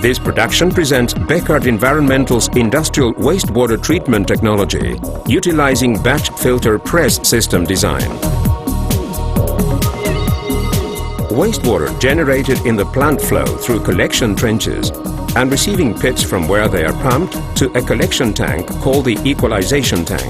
This production presents Beckart Environmental's industrial wastewater treatment technology, utilizing batch filter press system design. Wastewater generated in the plant flow through collection trenches and receiving pits from where they are pumped to a collection tank called the equalization tank.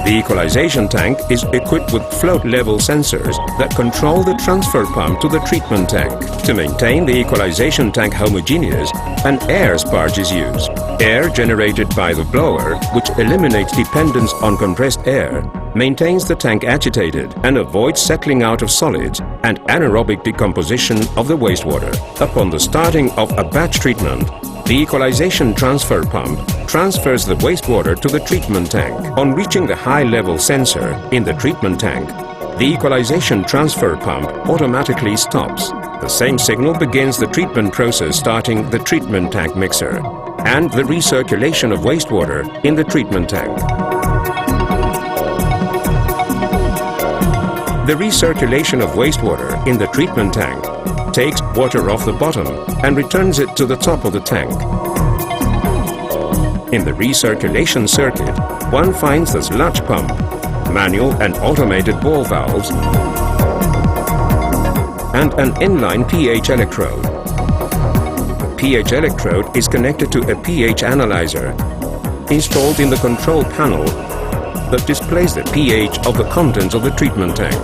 The equalization tank is equipped with float level sensors that control the transfer pump to the treatment tank. To maintain the equalization tank homogeneous, an air sparge is used. Air generated by the blower, which eliminates dependence on compressed air, maintains the tank agitated and avoids settling out of solids and anaerobic decomposition of the wastewater. Upon the starting of a batch treatment, the equalization transfer pump transfers the wastewater to the treatment tank. On reaching the high-level sensor in the treatment tank, the equalization transfer pump automatically stops. The same signal begins the treatment process starting the treatment tank mixer and the recirculation of wastewater in the treatment tank. The recirculation of wastewater in the treatment tank takes water off the bottom and returns it to the top of the tank. In the recirculation circuit, one finds the sludge pump, manual and automated ball valves, and an inline pH electrode. The pH electrode is connected to a pH analyzer installed in the control panel that displays the pH of the contents of the treatment tank.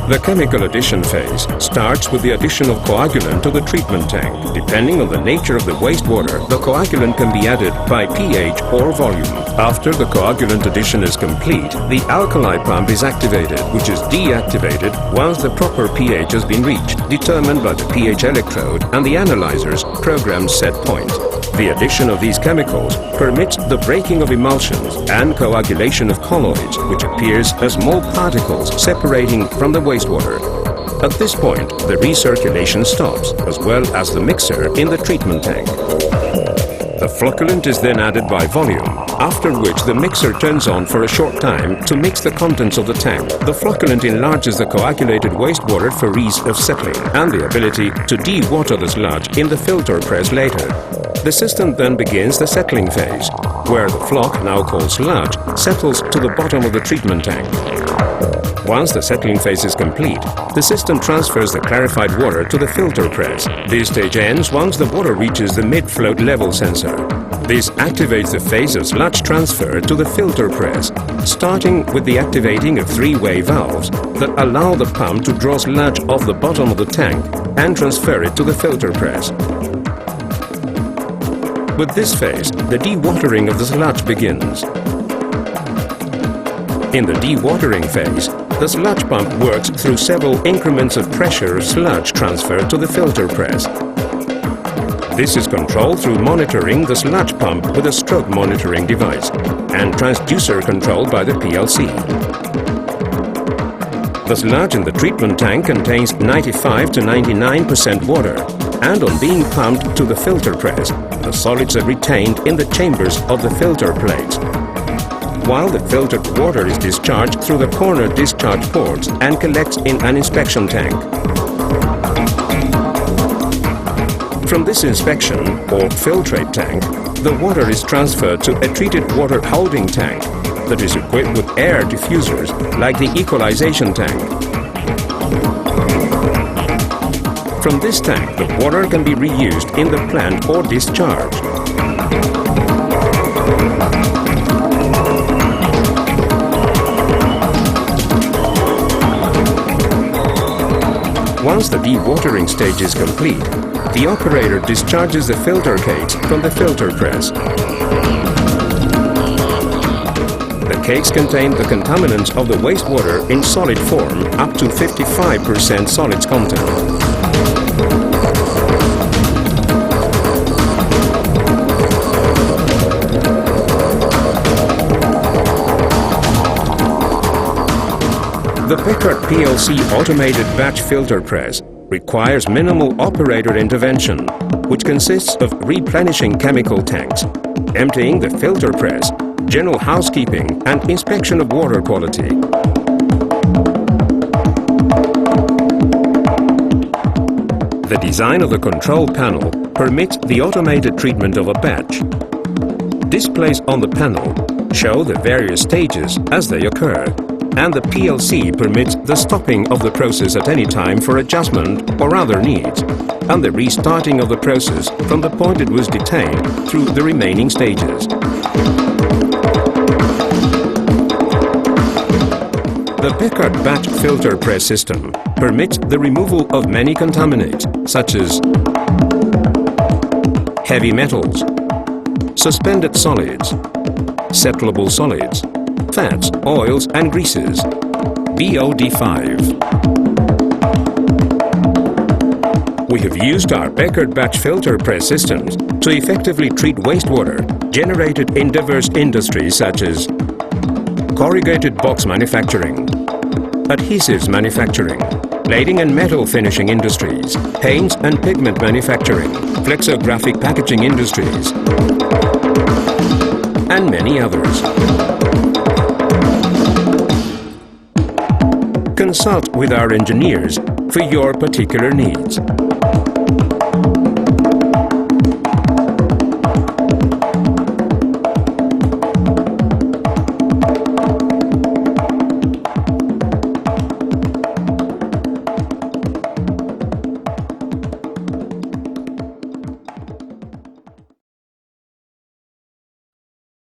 The chemical addition phase starts with the addition of coagulant to the treatment tank. Depending on the nature of the wastewater, the coagulant can be added by pH or volume. After the coagulant addition is complete, the alkali pump is activated, which is deactivated once the proper pH has been reached, determined by the pH electrode and the analyzer's programmed set point. The addition of these chemicals permits the breaking of emulsions and coagulation of colloids, which appears as small particles separating from the wastewater. At this point, the recirculation stops, as well as the mixer in the treatment tank. The flocculant is then added by volume, after which the mixer turns on for a short time to mix the contents of the tank. The flocculant enlarges the coagulated wastewater for ease of settling and the ability to de-water the sludge in the filter press later. The system then begins the settling phase, where the floc, now called sludge, settles to the bottom of the treatment tank. Once the settling phase is complete, the system transfers the clarified water to the filter press. This stage ends once the water reaches the mid-float level sensor. This activates the phase of sludge transfer to the filter press, starting with the activating of three-way valves that allow the pump to draw sludge off the bottom of the tank and transfer it to the filter press. With this phase, the dewatering of the sludge begins. In the dewatering phase, the sludge pump works through several increments of pressure of sludge transfer to the filter press. This is controlled through monitoring the sludge pump with a stroke monitoring device and transducer controlled by the PLC. The sludge in the treatment tank contains 95 to 99% water, and on being pumped to the filter press, the solids are retained in the chambers of the filter plates, while the filtered water is discharged through the corner discharge ports and collects in an inspection tank. From this inspection, or filtrate tank, the water is transferred to a treated water holding tank that is equipped with air diffusers like the equalization tank. From this tank, the water can be reused in the plant or discharged. Once the dewatering stage is complete, the operator discharges the filter cakes from the filter press. The cakes contain the contaminants of the wastewater in solid form up to 55% solids content. The Beckart PLC automated batch filter press requires minimal operator intervention, which consists of replenishing chemical tanks, emptying the filter press, general housekeeping and inspection of water quality. The design of the control panel permits the automated treatment of a batch. Displays on the panel show the various stages as they occur, and the PLC permits the stopping of the process at any time for adjustment or other needs, and the restarting of the process from the point it was detained through the remaining stages. The Beckart batch filter press system permits the removal of many contaminants such as heavy metals, suspended solids, settlable solids, fats, oils and greases, BOD5. We have used our Beckart batch filter press systems to effectively treat wastewater generated in diverse industries such as corrugated box manufacturing, adhesives manufacturing, plating and metal finishing industries, paints and pigment manufacturing, flexographic packaging industries, and many others. Consult with our engineers for your particular needs.